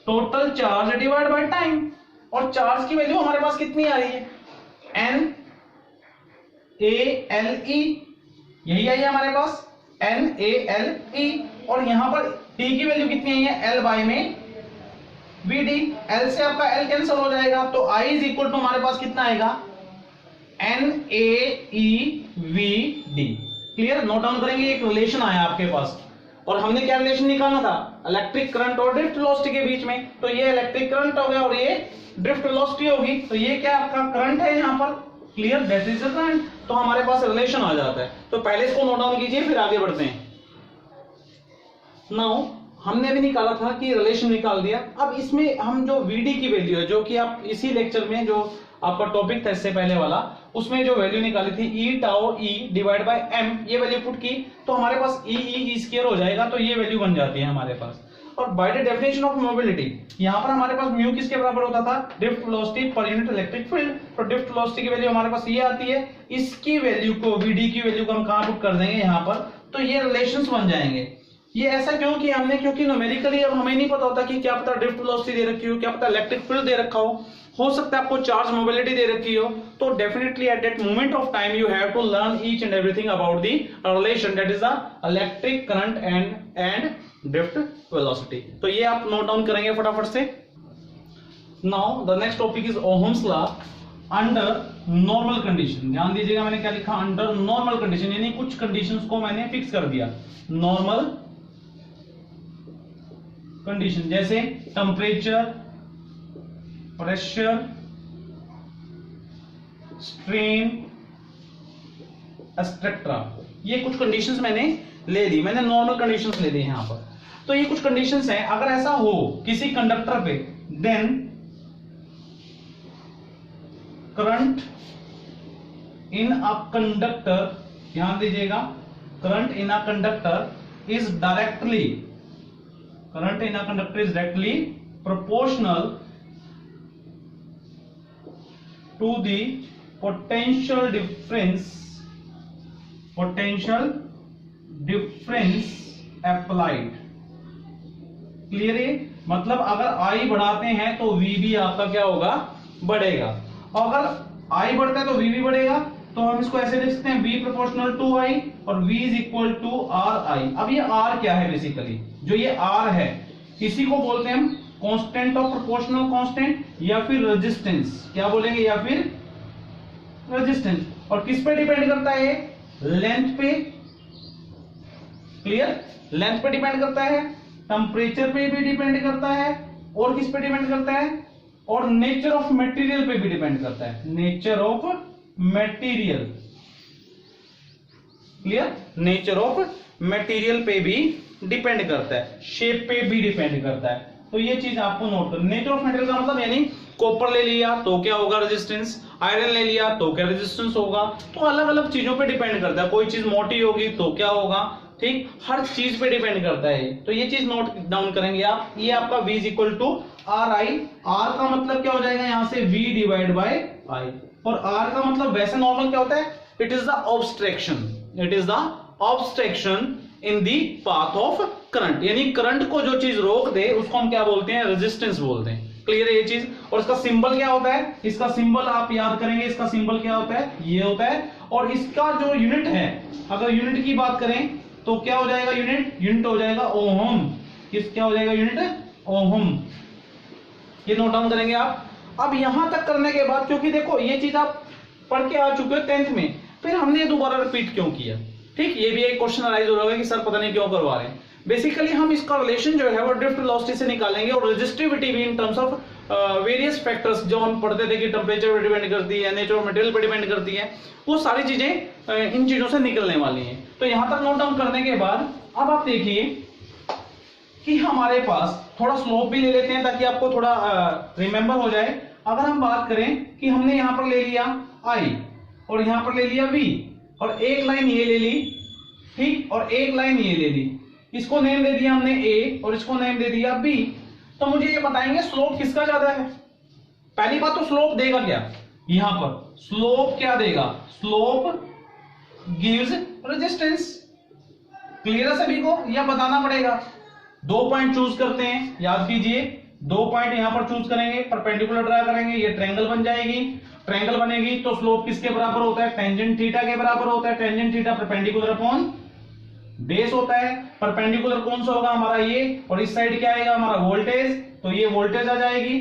total charge divide by time, और चार्ज की वैल्यू हमारे पास कितनी आ रही है, NaLe, यही आई है हमारे पास, NaLe, और यहां पर t की वैल्यू कितनी आई है, L बाय में vd, L से आपका L कैंसिल हो जाएगा, तो I इज इक्वल टू हमारे पास कितना आएगा, NaeVd, क्लियर। नोट डाउन करेंगे, एक रिलेशन आया आपके पास, और हमने क्या रिलेशन निकालना था, इलेक्ट्रिक करंट और ड्रिफ्ट वेलोसिटी के बीच में, तो ये इलेक्ट्रिक करंट हो गया और ये ड्रिफ्ट वेलोसिटी होगी, तो ये क्या आपका करंट है यहाँ पर, clear, that is the current. तो हमारे पास रिलेशन आ जाता है, तो पहले इसको नोट डाउन कीजिए, फिर आगे बढ़ते हैं। नाउ हमने भी निकाला था कि रिलेशन निकाल दिया। अब इसमें हम जो Vd की वैल्यू है, जो कि आप इसी लेक्चर में जो आपका टॉपिक था इससे पहले वाला, उसमें जो वैल्यू निकाली थी E tau E divide by m, ये वैल्यू पुट की, तो हमारे पास E स्क्वायर हो जाएगा, तो ये वैल्यू बन जाती है हमारे पास। और by the definition of mobility, यहाँ पर हमारे पास म्यू किसके बराबर होता था, drift velocity per unit electric field, तो ड्रिफ्ट वेलोसिटी की वैल्यू हमारे पास ये आती है, इसकी वैल्यू को, Vd की वैल्यू को हम कहाँ पुट कर देंगे, यहाँ पर, तो ये रिलेशंस बन जाएंगे। ये ऐसा क्यों कि हमने, क्योंकि न्यूमेरिकली अब हमें नहीं पता होता कि क्या पता ड्रिफ्ट वेलोसिटी दे रखी हो, क्या पता इलेक्ट्रिक फील्ड दे रखा हो सकता है आपको चार्ज मोबिलिटी दे रखी हो, तो definitely at that moment of time you have to learn each and everything about the relation, that is the electric current and drift velocity. तो ये आप नोट डाउन करेंगे फटाफट से। Now the next topic is Ohm's law under normal condition. ध्यान दीजिएगा मैंने क्या लिखा, अंडर नॉर्मल कंडीशन, यानी कुछ कंडीशंस को मैंने फिक्स कर दिया, नॉर्मल कंडीशन, जैसे टेम्परेचर, प्रेशर, स्ट्रेन, एक्सेट्रा, ये कुछ कंडीशंस मैंने ले ली, मैंने नॉर्मल कंडीशंस ले ली यहां पर। तो ये कुछ कंडीशंस हैं, अगर ऐसा हो किसी कंडक्टर पे, then current in a conductor, ध्यान दीजिएगा, current in a conductor is directly, current in a conductor is directly proportional to the potential difference applied, clear है। मतलब अगर I बढ़ाते हैं तो V भी आपका क्या होगा, बढ़ेगा, और अगर I बढ़ता है तो V भी बढ़ेगा, तो हम इसको ऐसे लिख सकते हैं, V प्रोपोर्शनल टू I और V is equal to RI। अब ये R क्या है, बेसिकली जो ये R है, इसी को बोलते हैं हम कांस्टेंट ऑफ प्रोपोर्शनल कांस्टेंट, या फिर रेजिस्टेंस, क्या बोलेंगे, या फिर रेजिस्टेंस। और किस पे डिपेंड करता है? लेंथ पे। क्लियर? लेंथ पे डिपेंड करता है, टेम्परेचर पे भी डिपेंड करता है, और किस पे डिपेंड करता है? और नेचर ऑफ मटेरियल पे भी डिपेंड करता है। Nature of material. Clear? Nature of material पे भी डिपेंड करता है, शेप पे भी डिपेंड करता है। तो ये चीज आपको नोट करना। नेचर ऑफ मटेरियल का मतलब यानी कॉपर ले लिया तो क्या होगा रेजिस्टेंस, आयरन ले लिया तो क्या रेजिस्टेंस होगा। तो अलग अलग चीजों पे डिपेंड करता है। कोई चीज मोटी होगी तो क्या होगा, ठीक, हर चीज पे डिपेंड करता है। तो ये चीज नोट डाउन करेंगे आप। ये आपका V is equal to R I. R का मतलब क्या हो जाएगा यहां से V डिवाइड बाय आई, और आर का मतलब वैसे नॉर्मल क्या होता है? It is the obstruction, it is the obstruction in the path of current. यानी करंट को जो चीज रोक दे उसको हम क्या बोलते हैं? रेजिस्टेंस बोलते हैं। क्लियर है ये चीज? और इसका सिंबल क्या होता है? इसका सिंबल आप याद करेंगे, इसका सिंबल क्या होता है? ये होता है। और इसका जो यूनिट है, अगर यूनिट की बात करें तो क्या हो जाएगा? यूनिट हो जाएगा ओहम। किस क्या हो जाएगा? Unit ohm. ये नोट डाउन करेंगे आप। अब यहां तक करने के बाद, क्योंकि देखो ये चीज आप पढ़ के आ चुके हो 10th में, फिर हमने दोबारा रिपीट क्यों किया? ठीक, ये भी एक क्वेश्चन अराइज हो रहा है कि सर पता नहीं क्यों करवा रहे हैं। बेसिकली हम इसका रिलेशन जो है वो ड्रिफ्ट वेलोसिटी से निकालेंगे, और रेजिस्टिविटी भी in terms of various factors जो हम पढ़ते थे कि टेम्परेचर पे डिपेंड करती है, नेचर ऑफ मटेरियल पे डिपेंड करती है, वो सारी चीजें इन चीजों से निकलने वाली हैं। तो यहां तक नोट डाउन करने के बाद अब आप देखिए कि हमारे पास थोड़ा स्लोप भी ले लेते हैं ताकि आपको थोड़ा रिमेंबर हो जाए। अगर हम बात करें कि हमने यहां पर ले लिया I और यहां पर ले लिया V, और एक लाइन ये ले ली, ठीक, और एक लाइन ये ले ली, इसको नेम दे दिया हमने A और इसको नेम दे दिया B। तो मुझे ये बताएंगे स्लोप किसका ज्यादा है? पहली बात तो स्लोप देगा क्या? यहां पर स्लोप क्या देगा? Slope gives resistance. क्लियर है सभी को? यह बताना पड़ेगा। 2 पॉइंट चूज करते हैं, याद कीजिए 2 पॉइंट यहां पर चूज करेंगे, परपेंडिकुलर ड्रा करेंगे, ये ट्रायंगल बन जाएगी। ट्रायंगल बनेगी तो स्लोप किसके बराबर होता है? टेंजेंट थीटा के बराबर होता है। Tangent theta perpendicular upon base होता है। परपेंडिकुलर कौन सा होगा? हमारा ये, और इस साइड क्या आएगा? हमारा वोल्टेज, तो ये वोल्टेज आ जाएगी,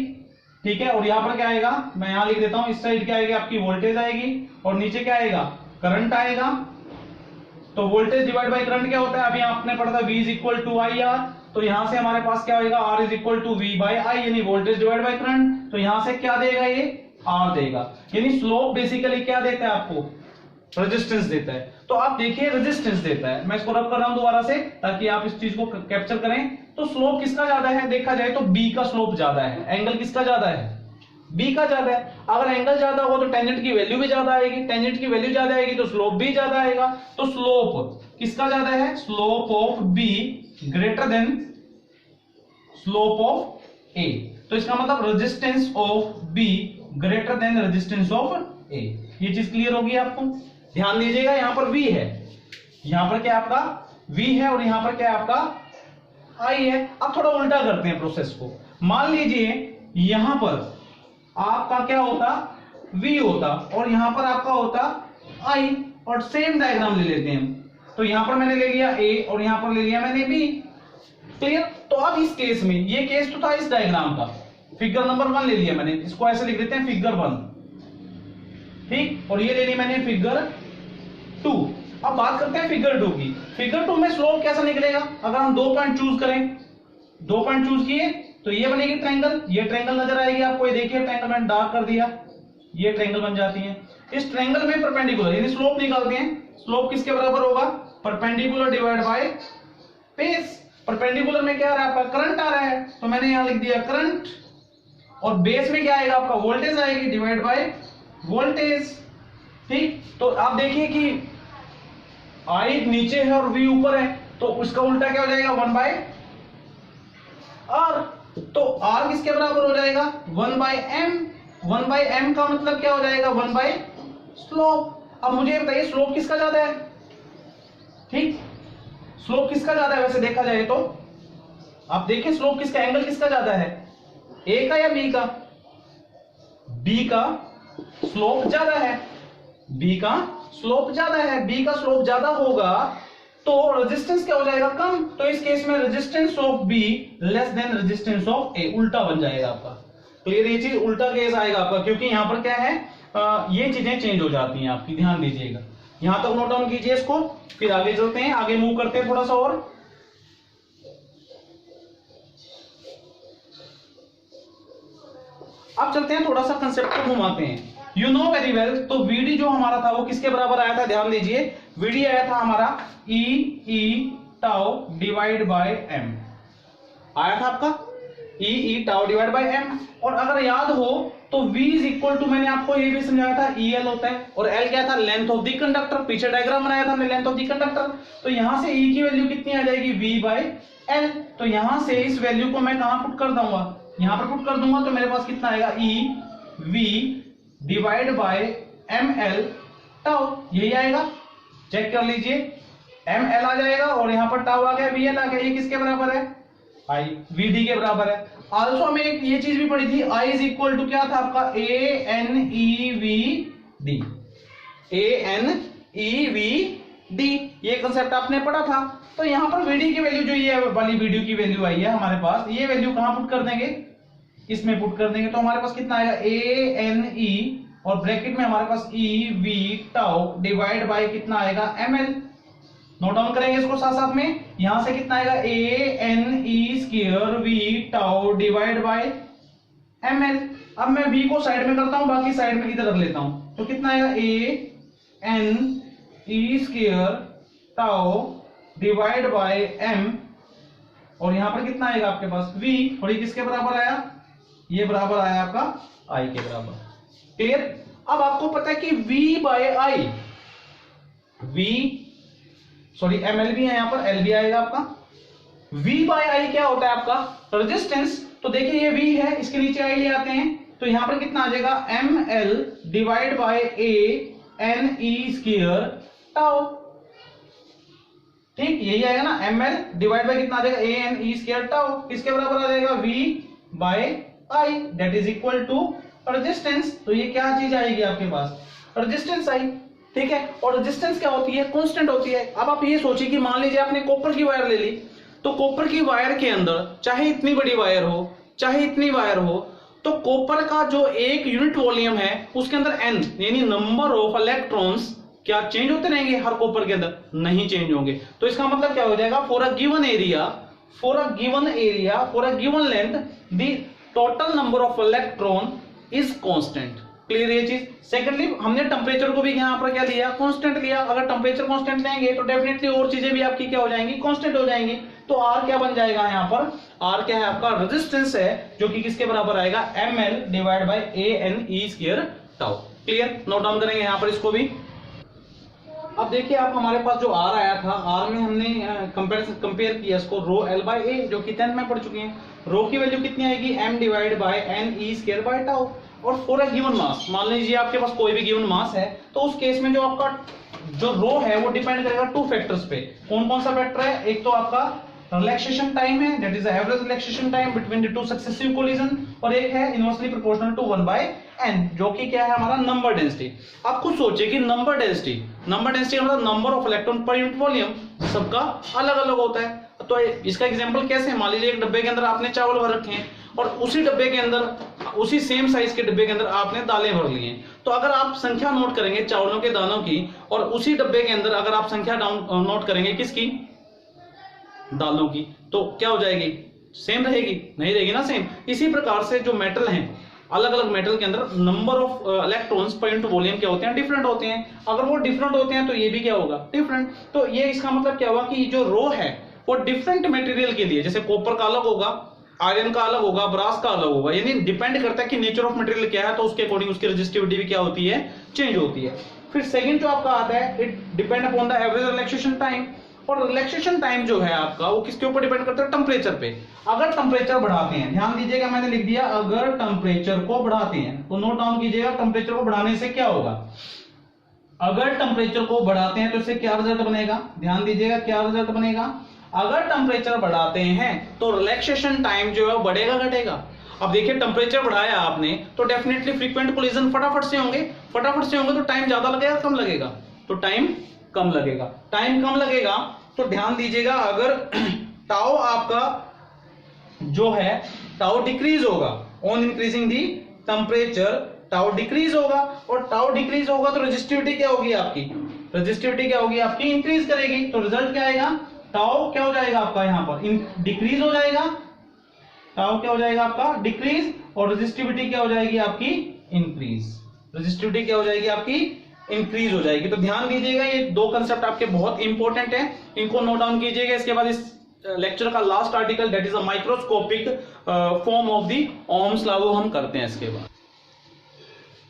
ठीक है। और यहां पर क्या आएगा? मैं यहां लिख देता हूं, इस साइड क्या आएगी? आपकी वोल्टेज आएगी, और नीचे क्या आएगा? करंट आएगा। तो वोल्टेज डिवाइड बाय करंट क्या होता है? अभी आपने पढ़ा था V is equal to I R, तो यहां से हमारे पास क्या होगा? R is equal to V by I, यानी वोल्टेज डिवाइड बाय करंट। तो यहां से क्या देगा? ये R देगा। यानी स्लोप बेसिकली क्या देता है आपको? रेजिस्टेंस देता है। तो आप देखिए रेजिस्टेंस देता है। मैं इसको रब कर रहा हूं दोबारा से ताकि आप इस चीज को कैप्चर करें। तो स्लोप किसका ज्यादा है? देखा जाए तो B का स्लोप ज्यादा है। एंगल किसका ज्यादा है? B का ज्यादा है। अगर एंगल ज्यादा हो तो टेंजेंट की वैल्यू भी ज्यादा आएगी, टेंजेंट की वैल्यू ज्यादा आएगी तो स्लोप भी ज्यादा आएगा। तो स्लोप किसका ज्यादा है? Slope of B greater than slope of A। तो इसका मतलब resistance of B greater than resistance of A। ये चीज क्लियर होगी आपको? ध्यान दीजिएगा, यहां पर V है, यहां पर क्या आपका V है, और यहां पर क्या आपका I है। अब थोड़ा उल्टा करते हैं प्रोसेस को। मान लीजिए यहां पर आपका क्या होता? V होता, और यहां पर आपका होता I, और सेम डायग्राम ले लेते हैं। तो यहां पर मैंने ले लिया A और यहां पर ले लिया मैंने B। क्लियर? तो अब इस केस में, ये केस तो था इस डायग्राम का, फिगर नंबर 1 ले लिया मैंने, इसको ऐसे लिख देते हैं फिगर 1, ठीक, और ये ले ली मैंने फिगर 2। अब बात करते हैं फिगर 2 की। फिगर 2 में स्लोप कैसा निकलेगा? अगर हम 2 पॉइंट चूज करें, 2 पॉइंट चूज किए तो ये बनेगी ट्रायंगल, ये ट्रायंगल नजर आएगी आपको। ये देखिए ट्रायंगल मैंने डार्क कर दिया, ये ट्रायंगल बन जाती है। इस ट्रायंगल में परपेंडिकुलर यानी स्लोप निकालते हैं। स्लोप किसके बराबर होगा? Perpendicular divide by base. Perpendicular में क्या आ रहा है? आपका करंट आ रहा है, तो मैंने यहां लिख दिया करंट, और बेस में क्या आएगा? आपका वोल्टेज आएगी डिवाइड बाय वोल्टेज, ठीक। तो आप देखिए कि I नीचे है और V ऊपर है, तो उसका उल्टा क्या हो जाएगा? 1 बाय R। तो R किसके बराबर हो जाएगा? 1 बाय M। 1 बाय M का मतलब क्या हो जाएगा? 1 बाय स्लोप। अब मुझे बताइए स्लोप किसका ज्यादा है? ठीक, स्लोप किसका ज्यादा है? वैसे देखा जाए तो आप देखिए स्लोप किसका, एंगल किसका ज्यादा है? A का या B का? B का स्लोप ज्यादा है, B का स्लोप ज्यादा है। B का स्लोप ज्यादा होगा तो रेजिस्टेंस क्या हो जाएगा? कम। तो इस केस में resistance of B less than resistance of A, उल्टा बन जाएगा आपका। क्लियर? ये चीज उल्टा केस आएगा आपका, क्योंकि यहां पर क्या है? ये चीजें चेंज हो जाती हैं आपकी, ध्यान दीजिएगा। यहां तक नोट डाउन कीजिए इसको, फिर आगे चलते हैं, आगे मूव करते हैं थोड़ा सा और। अब चलते हैं थोड़ा सा कंसेप्ट को घुमाते हैं। यू नो वेरी वेल, तो वीडी जो हमारा था वो किसके बराबर आया था, ध्यान दीजिए। वीडी आया था हमारा ई टाउ डिवाइड बाय एम, आया था आपका ई टाउ डिवाइड बाय एम। और अगर याद हो तो v इज इक्वल टू, मैंने आपको ये भी समझाया था, EL होता है, और L क्या था, लेंथ ऑफ द कंडक्टर। पीछे डायग्राम बनाया था हमने लेंथ ऑफ द कंडक्टर। तो यहां से E की वैल्यू कितनी आ जाएगी, V बाय L। तो यहां से इस वैल्यू को मैं कहां पुट कर दूंगा, यहां पर पुट कर दूंगा, तो मेरे पास कितना आएगा, E V divide by ML tau, यही आएगा। चेक कर लीजिए, ML आ जाएगा और यहां पर टाउ आ गया, VL आ गया। ये किसके बराबर है, I VD के बराबर है। आल्सो हमें एक ये चीज भी पढ़ी थी, I इज इक्वल टू क्या था आपका, ANEVD, ANEVD, ये कंसेप्ट आपने पढ़ा था। तो यहां पर VD की वैल्यू जो ये वाली वीडियो की वैल्यू आई है हमारे पास, ये वैल्यू कहां पुट कर देंगे, इसमें पुट कर देंगे। तो हमारे पास कितना आएगा, ANE और ब्रैकेट में हमारे पास EV टाउ डिवाइड बाय कितना आएगा, ML। नोट डाउन करेंगे इसको साथ साथ में। यहां से कितना आएगा, ANE square V tau divide bye ML। अब मैं V को साइड में करता हूं, बाकी साइड में इधर रख लेता हूं। तो कितना आएगा, ANE square tau divide by M, और यहां पर कितना आएगा आपके पास V, और ये किसके बराबर आया, ये बराबर आया आपका I के बराबर। क्लियर। अब आपको पता है कि V बाय I, ML भी है यहां पर, L भी आएगा आपका। V बाय I क्या होता है आपका, रेजिस्टेंस। तो देखिए ये V है, इसके नीचे I ले आते हैं, तो यहां पर कितना आ जाएगा, ML divide by ANE square tau. ठीक, यही आएगा ना, ML डिवाइड बाय कितना आ जाएगा, ANE स्क्वायर टाउ। किसके बराबर आ जाएगा, V by I, that is equal to resistance. तो ये क्या चीज आएगी आपके पास, रेजिस्टेंस आई। ठीक है, और रेजिस्टेंस क्या होती है, कांस्टेंट होती है। अब आप ये सोचिए कि मान लीजिए आपने कॉपर की वायर ले ली, तो कॉपर की वायर के अंदर चाहे इतनी बड़ी वायर हो चाहे इतनी वायर हो, तो कॉपर का जो एक यूनिट वॉल्यूम है उसके अंदर n यानी नंबर ऑफ इलेक्ट्रॉन्स क्या चेंज होते रहेंगे हर कॉपर के अंदर, नहीं चेंज होंगे। तो इसका मतलब क्या हो जाएगा, for a given area for a given length the total number of electron is constant. Clear ये चीज। सेकेंडली हमने टेम्परेचर को भी यहाँ पर क्या लिया, कांस्टेंट लिया। अगर टेम्परेचर कांस्टेंट लेंगे तो डेफिनेटली और चीजें भी आपकी क्या हो जाएंगी, कांस्टेंट हो जाएंगी। तो R क्या बन जाएगा यहाँ पर, R क्या है आपका, रेजिस्टेंस है, जो कि किसके बराबर आएगा, ML divide by ANE square tau. Clear, note down करेंगे यहाँ पर इसको भी। अब देखिए आप, हमारे पास जो R आया था, R में हमने कंपेयर किया इसको रो L बाय A, जो कि 10th में पढ़ चुके हैं। रो की वैल्यू कितनी आएगी, M divide by NE square by tau. और फॉर अ गिवन मास, मान लीजिए आपके पास कोई भी गिवन मास है, तो उस केस में जो आपका जो रो है वो डिपेंड करेगा टू फैक्टर्स पे। कौन कौन सा फैक्टर है, एक तो आपका रिलैक्सेशन टाइम है, that is the average relaxation time between the two successive collision, और एक है इनवर्सली प्रोपोर्शनल टू 1/n, जो कि क्या है हमारा नंबर डेंसिटी। आप खुद सोचिए कि नंबर डेंसिटी मतलब number of electron per unit volume सबका अलग अलग होता है। तो इसका एग्जांपल कैसे है, मान लीजिए एक डब्बे के अंदर आपने चावल भर रखे हैं, और उसी डब्बे के अंदर, उसी सेम साइज के डब्बे के अंदर आपने दालें भर ली हैं। तो अगर आप संख्या नोट करेंगे चावलों के दानों की, और उसी डब्बे के अंदर अगर आप संख्या नोट करेंगे किसकी, दालों की, तो क्या हो जाएगी, सेम रहेगी, नहीं रहेगी ना सेम। इसी प्रकार से जो मेटल हैं, अलग अलग मेटल के अंदर number of electrons per unit volume क्या होते हैं, डिफरेंट होते हैं। अगर वो डिफरेंट होते हैं तो ये भी क्या होगा, डिफरेंट। तो ये इसका मतलब क्या हुआ कि जो रो है वो डिफरेंट मटेरियल के लिए, जैसे कॉपर का अलग होगा, आयरन का अलग होगा, ब्रास का अलग होगा, यानी डिपेंड करता है कि नेचर ऑफ मटेरियल क्या है, तो उसके अकॉर्डिंग उसकी रेजिस्टिविटी भी क्या होती है, चेंज होती है। फिर सेकंड जो आपका आता है, it depend upon the average relaxation time. और रिलैक्सेशन टाइम जो है आपका, वो किसके ऊपर डिपेंड करता है, टेम्परेचर पे। अगर टेम्परेचर बढ़ाते हैं, ध्यान दीजिएगा मैंने लिख दिया, अगर टेम्परेचर को बढ़ाते हैं, तो नोट डाउन कीजिएगा, टेम्परेचर को बढ़ाने से क्या होगा, अगर टेम्परेचर को बढ़ाते हैं तो इससे क्या रिजल्ट बनेगा, ध्यान दीजिएगा क्या रिजल्ट बनेगा। अगर टेम्परेचर बढ़ाते हैं तो रिलैक्सेशन टाइम जो है वो बढ़ेगा घटेगा। अब देखिए टेम्परेचर बढ़ाया आपने तो डेफिनेटली फ्रीक्वेंट कोलिजन फटाफट से होंगे तो टाइम ज्यादा लगेगा कम लगेगा, तो टाइम कम लगेगा। तो ध्यान दीजिएगा, अगर टाउ आपका जो है टाउ डिक्रीज होगा on increasing the temperature, tau decrease होगा, और टाउ डिक्रीज होगा तो रेजिस्टिविटी क्या होगी आपकी, रेजिस्टिविटी क्या होगी आपकी, इंक्रीज करेगी। तो रिजल्ट क्या आएगा, टाउ क्या हो जाएगा आपका यहाँ पर डिक्रीज हो जाएगा, टाउ क्या हो जाएगा आपका डिक्रीज, और रेजिस्टिविटी क्या हो जाएगी आपकी इंक्रीज, रेजिस्टिविटी क्या हो जाएगी आपकी इंक्रीज हो जाएगी। तो ध्यान दीजिएगा, ये दो कंसेप्ट आपके बहुत इंपॉर्टेंट हैं, इनको नोट डाउन कीजिएगा। इसके बाद इस लेक्चर का last article that is a microscopic form of the Ohm's law वो हम करते हैं। इसके बाद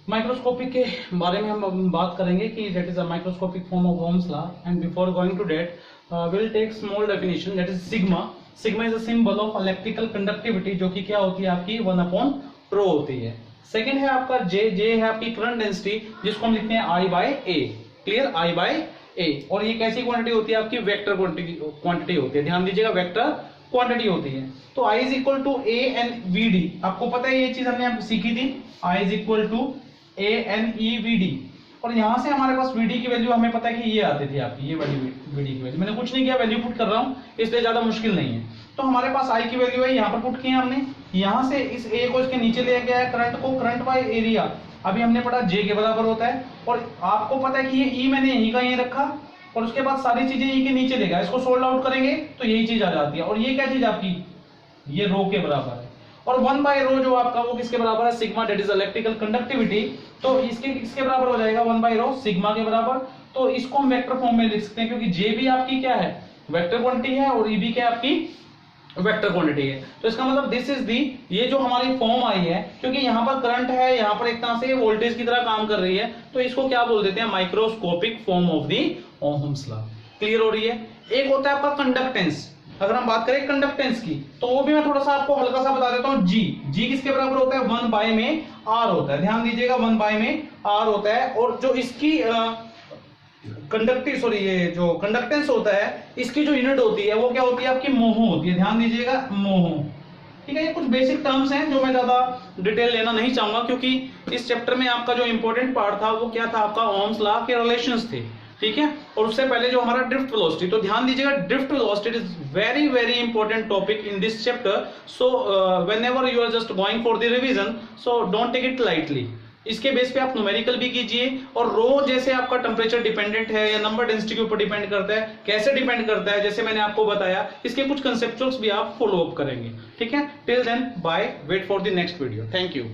माइक्रोस्कोपिक के बारे में हम बात करेंगे कि that is a microscopic form of Ohm's law, and before going to that will take small definition that is sigma. Sigma is a symbol of electrical conductivity, जो कि क्या होती है आपकी 1/ρ होती है। सेकंड है आपका जे, जे है आपकी करंट डेंसिटी, जिसको हम लिखते हैं I/A, क्लियर, I/A। और ये कैसी क्वांटिटी होती है आपकी, वेक्टर क्वांटिटी होती है, ध्यान दीजिएगा वेक्टर क्वांटिटी होती है। तो I is equal to ANVD, आपको पता है ये चीज हमने आप सीखी थी, I is equal to ANEVD, और यहां से हमारे पास VD की वैल्यू हमें पता है कि ये आती थी आपकी, ये वाली VD की वैल्यू, मैंने कुछ नहीं किया, वैल्यू पुट कर रहा हूं, इसलिए ज्यादा मुश्किल नहीं है। तो हमारे पास I की वैल्यू है, यहाँ पर पुट की है हमने, यहाँ से इस A को इसके नीचे ले गया है करंट को, करंट बाय एरिया अभी हमने पढ़ा J के बराबर होता है, और आपको पता है कि ये E मैंने यहीं का यहीं रखा, और उसके बाद सारी चीजें E के नीचे देगा, इसको सोल्ड आउट करेंगे तो यही चीज आ जाती है। और ये क्या चीज आपकी, ये रो के बराबर है, और 1/ρ जो आपका वो किसके बराबर है, sigma, that is electrical conductivity. तो इसके बराबर हो जाएगा 1/ρ सिग्मा के बराबर। तो इसको हम वेक्टर फॉर्म में लिख सकते हैं, क्योंकि J भी आपकी क्या है, वेक्टर क्वांटिटी है, और E भी क्या आपकी वेक्टर क्वांटिटी है। तो इसका मतलब दिस इज दी, ये जो हमारी फॉर्म आई है, क्योंकि यहाँ पर करंट है, यहाँ पर एक तरह से वोल्टेज की तरह काम कर रही है, तो इसको क्या बोल देते हैं, microscopic form of the Ohm's law. Clear हो रही है। एक होता है आपका कंडक्टेंस, अगर हम बात करें कंडक्टेंस की, तो वो भी मैं थोड़ा सा आपको हल्का सा बता देता हूँ। जी किसके बराबर होता है, 1 में R होता है, ध्यान दीजिएगा 1 में R होता है। और जो इसकी ये जो कंडक्टेंस होता है, इसकी जो यूनिट होती है वो क्या होती है आपकी, मोहो होती है, ध्यान दीजिएगा मोहो। ठीक है, ये कुछ बेसिक टर्म्स हैं जो मैं ज्यादा डिटेल लेना नहीं चाहूंगा, क्योंकि इस चैप्टर में आपका जो इंपॉर्टेंट पार्ट था वो क्या था आपका, ओम्स लॉ के रिलेशंस थे। ठीक है, और उससे पहले जो हमारा ड्रिफ्ट वेलोसिटी, तो ध्यान दीजिएगा drift velocity is very very important topic in this chapter. So whenever you are just going for the revision, so don't take it lightly. इसके बेस पे आप न्यूमेरिकल भी कीजिए, और रो जैसे आपका टेम्परेचर डिपेंडेंट है या नंबर डेंसिटी के ऊपर डिपेंड करता है, कैसे डिपेंड करता है, जैसे मैंने आपको बताया, इसके कुछ कंसेप्चुअल्स भी आप फॉलो अप करेंगे। ठीक है, till then bye, wait for the next video, thank you.